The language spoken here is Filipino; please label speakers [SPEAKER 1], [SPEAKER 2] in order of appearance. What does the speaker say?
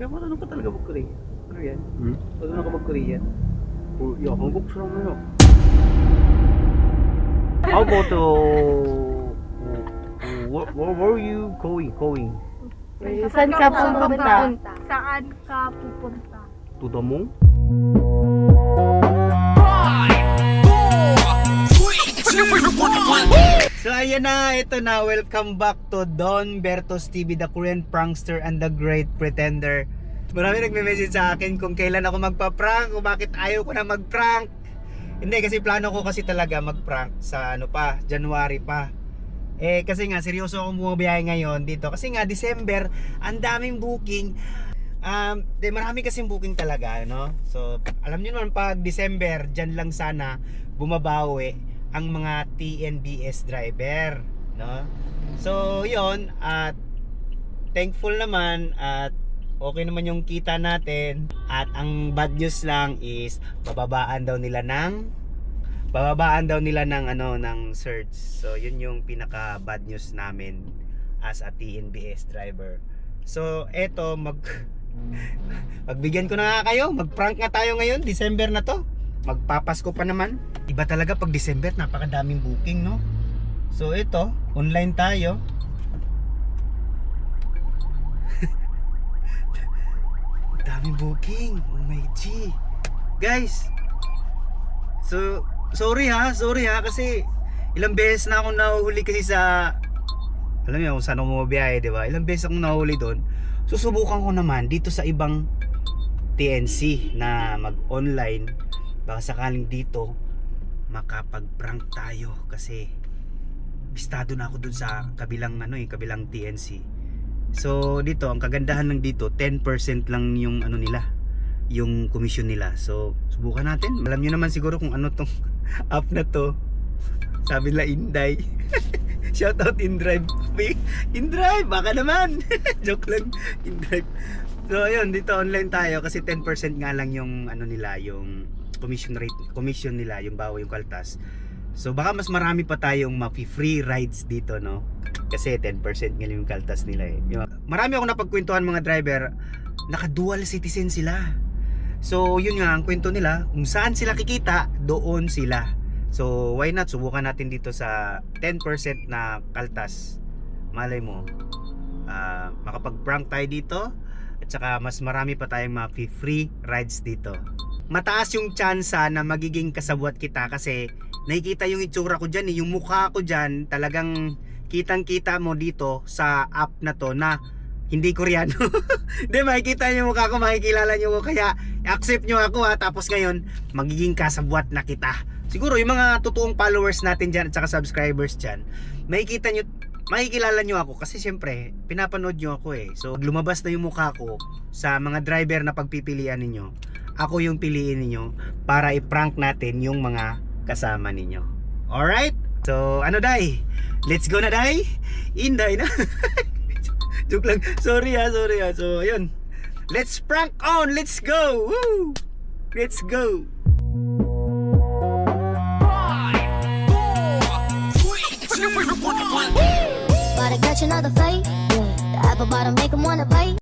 [SPEAKER 1] Kaya marunong ka talaga mag-Korean. Korean?
[SPEAKER 2] Hmm?
[SPEAKER 1] Marunong ka mag-Korean.
[SPEAKER 2] 야, 한국 사람이야. How about where are you going?
[SPEAKER 3] Saan ka pupunta?
[SPEAKER 4] Saan ka pupunta?
[SPEAKER 2] To the mall?
[SPEAKER 1] So ayan na, ito na, welcome back to Don Bertos TV, the Korean prankster and the great pretender. Marami nagme-message sa akin kung kailan ako magpa-prank, kung bakit ayaw ko na mag-prank. Hindi, kasi plano ko kasi talaga mag-prank sa January pa. Kasi nga, seryoso akong bumabiyahe ngayon dito. Kasi nga, December, ang daming booking. Marami kasing booking talaga, no? So, alam niyo naman, pag December, dyan lang sana bumabawi ang mga TNBS driver, no? So, yon, at thankful naman at okay naman yung kita natin, at ang bad news lang is bababaan daw nila ng ng surge. So yun yung pinaka bad news namin as a TNBS driver. So eto, magbigyan ko na nga kayo, mag-prank nga tayo ngayon, December na to. Magpapasko pa naman. Iba talaga pag December, napakadaming booking, no? So ito, online tayo. Daming booking. Oh my G. Guys. So, sorry ha kasi ilang beses na akong nahuhuli kasi sa, alam niyo kung saan ako bumabiyahe, di ba? Ilang beses akong nahuhuli doon. Susubukan ko naman dito sa ibang TNC na mag-online. Baka sakaling dito makapag-prank tayo kasi bistado na ako doon sa kabilang kabilang TNC. So dito, ang kagandahan lang dito, 10% lang yung yung commission nila. So subukan natin. Alam niyo naman siguro kung ano tong app na to. Sabi nila Inday. Shout out Indrive. Indrive, baka naman. Joke lang, Indrive. So ayun, dito online tayo kasi 10% nga lang yung yung commission nila, yung bawa yung kaltas. So baka mas marami pa tayong free rides dito, no? Kasi 10% nga yung kaltas nila eh. Marami akong napagkwentuhan mga driver, naka-dual citizen sila. So yun nga ang kwento nila, kung saan sila kikita, doon sila. So why not, subukan natin dito sa 10% na kaltas. Malay mo, makapag-prank tayo dito, at saka mas marami pa tayong free rides dito. Mataas yung tsansa na magiging kasabwat kita kasi nakikita yung itsura ko dyan, yung mukha ko dyan, talagang kitang-kita mo dito sa app na to na hindi Koreano. Hindi, makikita nyo yung mukha ko, makikilala nyo ko, kaya accept nyo ako ha. Tapos ngayon, magiging kasabwat na kita. Siguro yung mga totoong followers natin dyan at saka subscribers dyan, makikilala nyo ako kasi syempre, pinapanood nyo ako eh. So, lumabas na yung mukha ko sa mga driver na pagpipilian ninyo. Ako yung piliin ninyo para i-prank natin yung mga kasama ninyo. Alright? So, Day? Let's go na, Day? Inday na. Joke lang. Sorry ha. So, ayun. Let's prank on. Let's go. Woo! Let's go.
[SPEAKER 5] 5, 4, 3, 2, 1. But I got you another fight. Yeah. The apple bottom make 'em wanna bite.